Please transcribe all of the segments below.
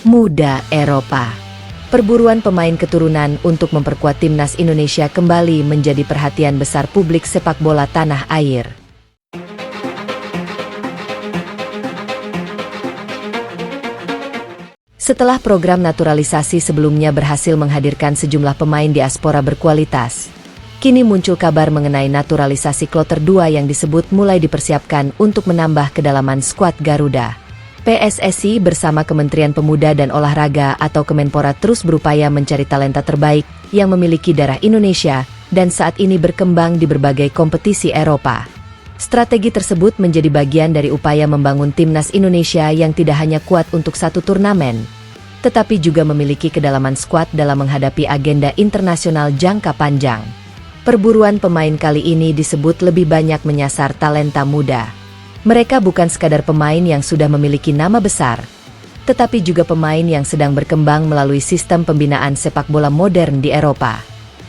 muda Eropa. Perburuan pemain keturunan untuk memperkuat timnas Indonesia kembali menjadi perhatian besar publik sepak bola tanah air. Setelah program naturalisasi sebelumnya berhasil menghadirkan sejumlah pemain diaspora berkualitas, kini muncul kabar mengenai naturalisasi kloter 2 yang disebut mulai dipersiapkan untuk menambah kedalaman skuad Garuda. PSSI bersama Kementerian Pemuda dan Olahraga atau Kemenpora terus berupaya mencari talenta terbaik yang memiliki darah Indonesia dan saat ini berkembang di berbagai kompetisi Eropa. Strategi tersebut menjadi bagian dari upaya membangun timnas Indonesia yang tidak hanya kuat untuk satu turnamen, tetapi juga memiliki kedalaman skuad dalam menghadapi agenda internasional jangka panjang. Perburuan pemain kali ini disebut lebih banyak menyasar talenta muda. Mereka bukan sekadar pemain yang sudah memiliki nama besar, tetapi juga pemain yang sedang berkembang melalui sistem pembinaan sepak bola modern di Eropa.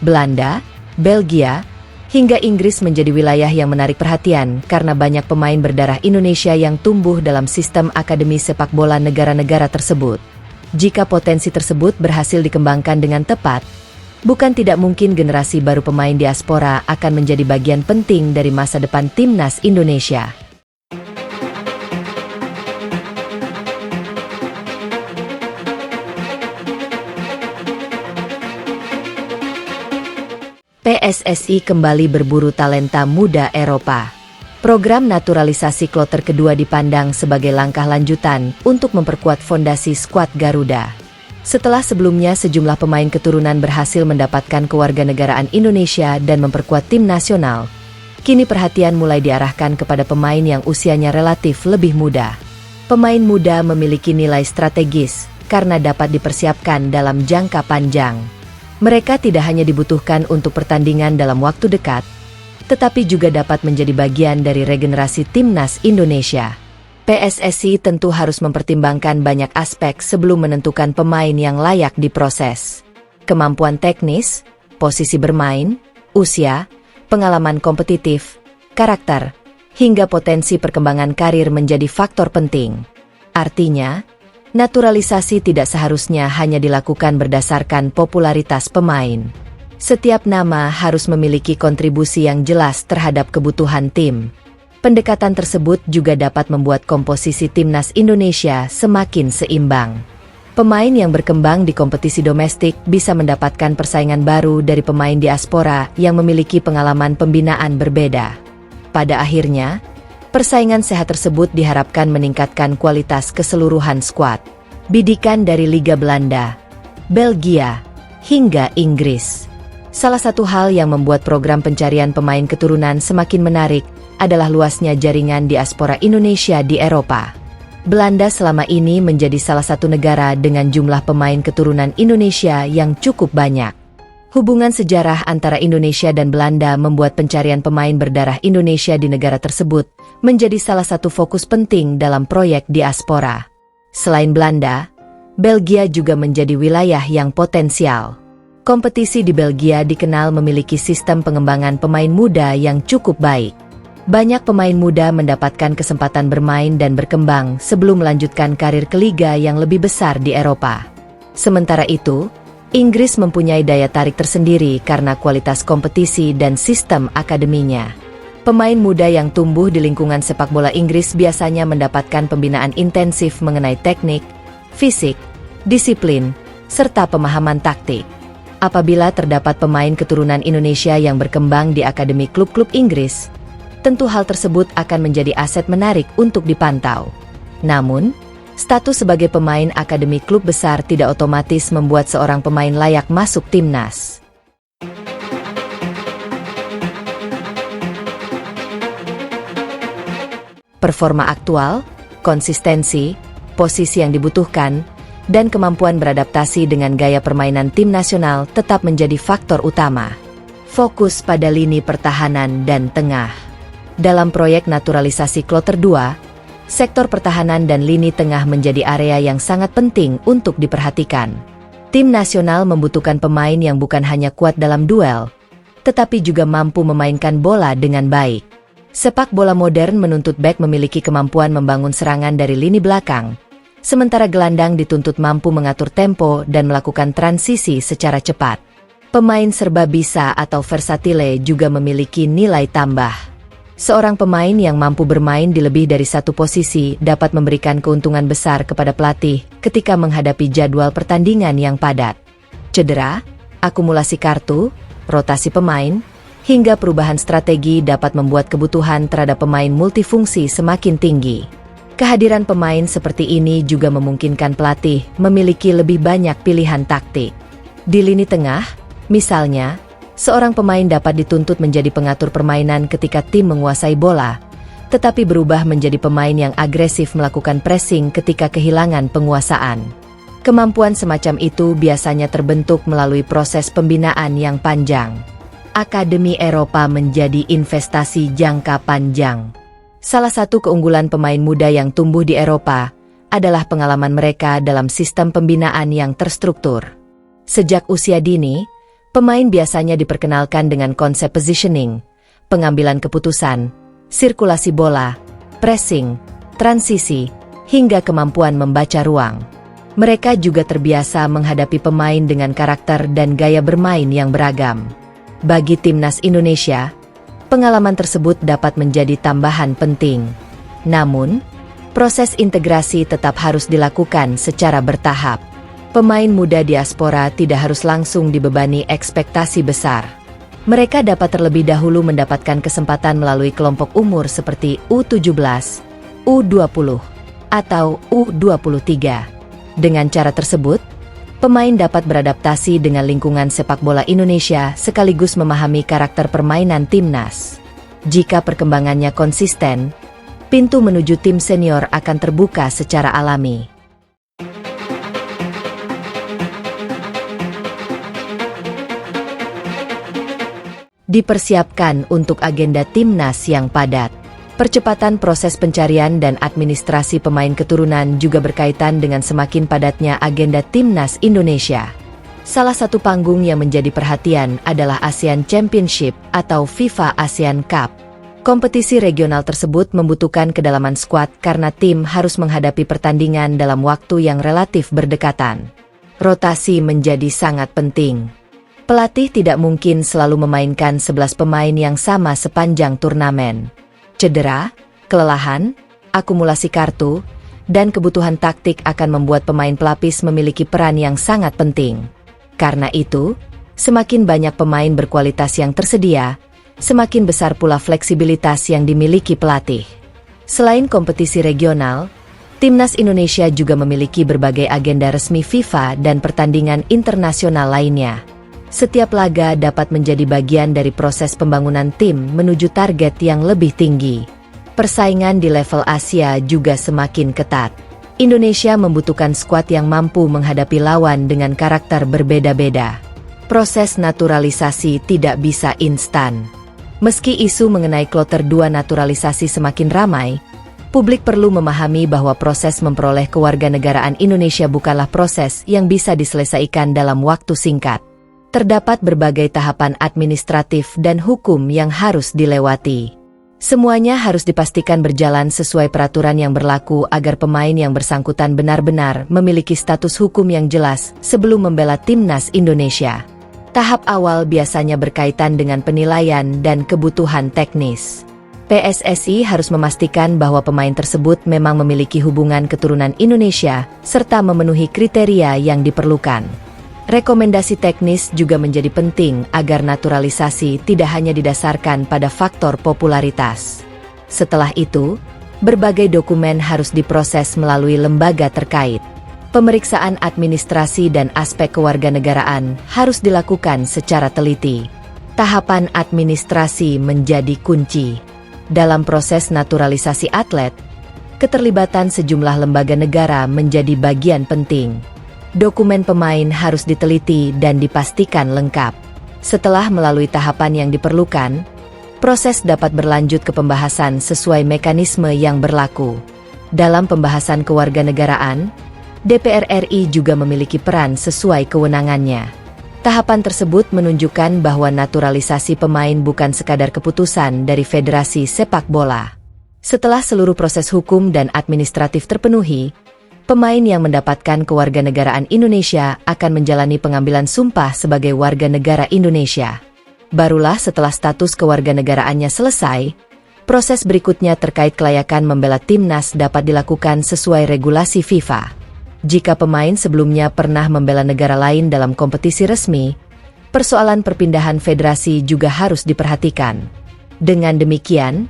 Belanda, Belgia, hingga Inggris menjadi wilayah yang menarik perhatian karena banyak pemain berdarah Indonesia yang tumbuh dalam sistem akademi sepak bola negara-negara tersebut. Jika potensi tersebut berhasil dikembangkan dengan tepat, bukan tidak mungkin generasi baru pemain diaspora akan menjadi bagian penting dari masa depan timnas Indonesia. PSSI kembali berburu talenta muda Eropa. Program naturalisasi kloter kedua dipandang sebagai langkah lanjutan untuk memperkuat fondasi skuad Garuda. Setelah sebelumnya sejumlah pemain keturunan berhasil mendapatkan kewarganegaraan Indonesia dan memperkuat tim nasional, kini perhatian mulai diarahkan kepada pemain yang usianya relatif lebih muda. Pemain muda memiliki nilai strategis karena dapat dipersiapkan dalam jangka panjang. Mereka tidak hanya dibutuhkan untuk pertandingan dalam waktu dekat, tetapi juga dapat menjadi bagian dari regenerasi timnas Indonesia. PSSI tentu harus mempertimbangkan banyak aspek sebelum menentukan pemain yang layak diproses. Kemampuan teknis, posisi bermain, usia, pengalaman kompetitif, karakter, hingga potensi perkembangan karir menjadi faktor penting. Artinya, naturalisasi tidak seharusnya hanya dilakukan berdasarkan popularitas pemain. Setiap nama harus memiliki kontribusi yang jelas terhadap kebutuhan tim. Pendekatan tersebut juga dapat membuat komposisi timnas Indonesia semakin seimbang. Pemain yang berkembang di kompetisi domestik bisa mendapatkan persaingan baru dari pemain diaspora yang memiliki pengalaman pembinaan berbeda. Pada akhirnya, persaingan sehat tersebut diharapkan meningkatkan kualitas keseluruhan skuad. Bidikan dari Liga Belanda, Belgia, hingga Inggris. Salah satu hal yang membuat program pencarian pemain keturunan semakin menarik adalah luasnya jaringan diaspora Indonesia di Eropa. Belanda selama ini menjadi salah satu negara dengan jumlah pemain keturunan Indonesia yang cukup banyak. Hubungan sejarah antara Indonesia dan Belanda membuat pencarian pemain berdarah Indonesia di negara tersebut menjadi salah satu fokus penting dalam proyek diaspora. Selain Belanda, Belgia juga menjadi wilayah yang potensial. Kompetisi di Belgia dikenal memiliki sistem pengembangan pemain muda yang cukup baik. Banyak pemain muda mendapatkan kesempatan bermain dan berkembang sebelum melanjutkan karir ke liga yang lebih besar di Eropa. Sementara itu, Inggris mempunyai daya tarik tersendiri karena kualitas kompetisi dan sistem akademinya. Pemain muda yang tumbuh di lingkungan sepak bola Inggris biasanya mendapatkan pembinaan intensif mengenai teknik, fisik, disiplin, serta pemahaman taktik. Apabila terdapat pemain keturunan Indonesia yang berkembang di akademi klub-klub Inggris, tentu hal tersebut akan menjadi aset menarik untuk dipantau. Namun, status sebagai pemain akademi klub besar tidak otomatis membuat seorang pemain layak masuk timnas. Performa aktual, konsistensi, posisi yang dibutuhkan, dan kemampuan beradaptasi dengan gaya permainan tim nasional tetap menjadi faktor utama. Fokus pada lini pertahanan dan tengah. Dalam proyek naturalisasi kloter 2, sektor pertahanan dan lini tengah menjadi area yang sangat penting untuk diperhatikan. Tim nasional membutuhkan pemain yang bukan hanya kuat dalam duel, tetapi juga mampu memainkan bola dengan baik. Sepak bola modern menuntut bek memiliki kemampuan membangun serangan dari lini belakang, Sementara gelandang dituntut mampu mengatur tempo dan melakukan transisi secara cepat. Pemain serba bisa atau versatile juga memiliki nilai tambah. Seorang pemain yang mampu bermain di lebih dari satu posisi dapat memberikan keuntungan besar kepada pelatih ketika menghadapi jadwal pertandingan yang padat. Cedera, akumulasi kartu, rotasi pemain, hingga perubahan strategi dapat membuat kebutuhan terhadap pemain multifungsi semakin tinggi. Kehadiran pemain seperti ini juga memungkinkan pelatih memiliki lebih banyak pilihan taktik. Di lini tengah, misalnya, seorang pemain dapat dituntut menjadi pengatur permainan ketika tim menguasai bola, tetapi berubah menjadi pemain yang agresif melakukan pressing ketika kehilangan penguasaan. Kemampuan semacam itu biasanya terbentuk melalui proses pembinaan yang panjang. Akademi Eropa menjadi investasi jangka panjang. Salah satu keunggulan pemain muda yang tumbuh di Eropa adalah pengalaman mereka dalam sistem pembinaan yang terstruktur. Sejak usia dini, pemain biasanya diperkenalkan dengan konsep positioning, pengambilan keputusan, sirkulasi bola, pressing, transisi, hingga kemampuan membaca ruang. Mereka juga terbiasa menghadapi pemain dengan karakter dan gaya bermain yang beragam. Bagi timnas Indonesia, pengalaman tersebut dapat menjadi tambahan penting. Namun, proses integrasi tetap harus dilakukan secara bertahap. Pemain muda diaspora tidak harus langsung dibebani ekspektasi besar. Mereka dapat terlebih dahulu mendapatkan kesempatan melalui kelompok umur seperti U17, U20, atau U23. Dengan cara tersebut, pemain dapat beradaptasi dengan lingkungan sepak bola Indonesia sekaligus memahami karakter permainan timnas. Jika perkembangannya konsisten, pintu menuju tim senior akan terbuka secara alami. Dipersiapkan untuk agenda timnas yang padat. Percepatan proses pencarian dan administrasi pemain keturunan juga berkaitan dengan semakin padatnya agenda timnas Indonesia. Salah satu panggung yang menjadi perhatian adalah ASEAN Championship atau FIFA ASEAN Cup. Kompetisi regional tersebut membutuhkan kedalaman skuad karena tim harus menghadapi pertandingan dalam waktu yang relatif berdekatan. Rotasi menjadi sangat penting. Pelatih tidak mungkin selalu memainkan 11 pemain yang sama sepanjang turnamen. Cedera, kelelahan, akumulasi kartu, dan kebutuhan taktik akan membuat pemain pelapis memiliki peran yang sangat penting. Karena itu, semakin banyak pemain berkualitas yang tersedia, semakin besar pula fleksibilitas yang dimiliki pelatih. Selain kompetisi regional, timnas Indonesia juga memiliki berbagai agenda resmi FIFA dan pertandingan internasional lainnya. Setiap laga dapat menjadi bagian dari proses pembangunan tim menuju target yang lebih tinggi. Persaingan di level Asia juga semakin ketat. Indonesia membutuhkan skuad yang mampu menghadapi lawan dengan karakter berbeda-beda. Proses naturalisasi tidak bisa instan. Meski isu mengenai kloter 2 naturalisasi semakin ramai, publik perlu memahami bahwa proses memperoleh kewarganegaraan Indonesia bukanlah proses yang bisa diselesaikan dalam waktu singkat. Terdapat berbagai tahapan administratif dan hukum yang harus dilewati. Semuanya harus dipastikan berjalan sesuai peraturan yang berlaku agar pemain yang bersangkutan benar-benar memiliki status hukum yang jelas sebelum membela timnas Indonesia. Tahap awal biasanya berkaitan dengan penilaian dan kebutuhan teknis. PSSI harus memastikan bahwa pemain tersebut memang memiliki hubungan keturunan Indonesia serta memenuhi kriteria yang diperlukan. Rekomendasi teknis juga menjadi penting agar naturalisasi tidak hanya didasarkan pada faktor popularitas. Setelah itu, berbagai dokumen harus diproses melalui lembaga terkait. Pemeriksaan administrasi dan aspek kewarganegaraan harus dilakukan secara teliti. Tahapan administrasi menjadi kunci. Dalam proses naturalisasi atlet, keterlibatan sejumlah lembaga negara menjadi bagian penting. Dokumen pemain harus diteliti dan dipastikan lengkap. Setelah melalui tahapan yang diperlukan, proses dapat berlanjut ke pembahasan sesuai mekanisme yang berlaku. Dalam pembahasan kewarganegaraan, DPR RI juga memiliki peran sesuai kewenangannya. Tahapan tersebut menunjukkan bahwa naturalisasi pemain bukan sekadar keputusan dari Federasi Sepak Bola. Setelah seluruh proses hukum dan administratif terpenuhi, Pemain yang mendapatkan kewarganegaraan Indonesia akan menjalani pengambilan sumpah sebagai warga negara Indonesia. Barulah setelah status kewarganegaraannya selesai, proses berikutnya terkait kelayakan membela timnas dapat dilakukan sesuai regulasi FIFA. Jika pemain sebelumnya pernah membela negara lain dalam kompetisi resmi, persoalan perpindahan federasi juga harus diperhatikan. Dengan demikian,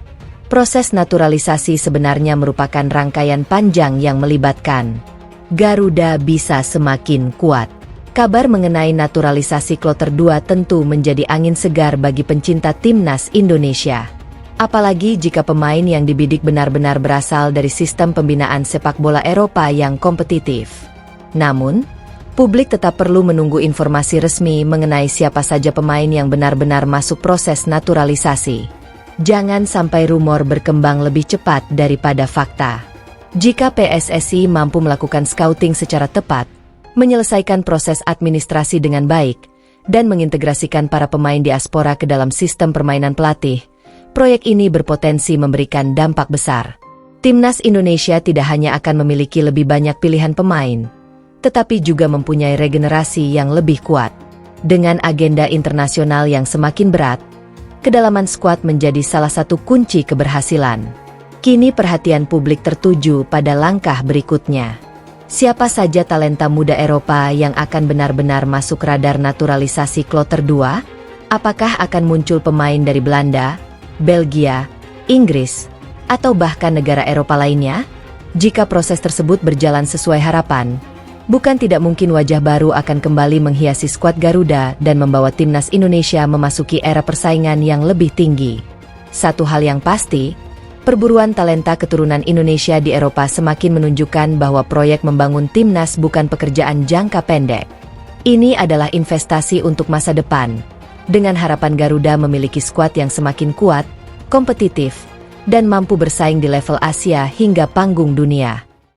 proses naturalisasi sebenarnya merupakan rangkaian panjang yang melibatkan Garuda bisa semakin kuat. Kabar mengenai naturalisasi kloter 2 tentu menjadi angin segar bagi pencinta timnas Indonesia. Apalagi jika pemain yang dibidik benar-benar berasal dari sistem pembinaan sepak bola Eropa yang kompetitif. Namun, publik tetap perlu menunggu informasi resmi mengenai siapa saja pemain yang benar-benar masuk proses naturalisasi. Jangan sampai rumor berkembang lebih cepat daripada fakta. Jika PSSI mampu melakukan scouting secara tepat, menyelesaikan proses administrasi dengan baik, dan mengintegrasikan para pemain diaspora ke dalam sistem permainan pelatih, proyek ini berpotensi memberikan dampak besar. Timnas Indonesia tidak hanya akan memiliki lebih banyak pilihan pemain, tetapi juga mempunyai regenerasi yang lebih kuat. Dengan agenda internasional yang semakin berat, kedalaman skuad menjadi salah satu kunci keberhasilan. Kini perhatian publik tertuju pada langkah berikutnya. Siapa saja talenta muda Eropa yang akan benar-benar masuk radar naturalisasi kloter 2? Apakah akan muncul pemain dari Belanda, Belgia, Inggris, atau bahkan negara Eropa lainnya? Jika proses tersebut berjalan sesuai harapan, bukan tidak mungkin wajah baru akan kembali menghiasi skuad Garuda dan membawa timnas Indonesia memasuki era persaingan yang lebih tinggi. Satu hal yang pasti, perburuan talenta keturunan Indonesia di Eropa semakin menunjukkan bahwa proyek membangun timnas bukan pekerjaan jangka pendek. Ini adalah investasi untuk masa depan, dengan harapan Garuda memiliki skuad yang semakin kuat, kompetitif, dan mampu bersaing di level Asia hingga panggung dunia.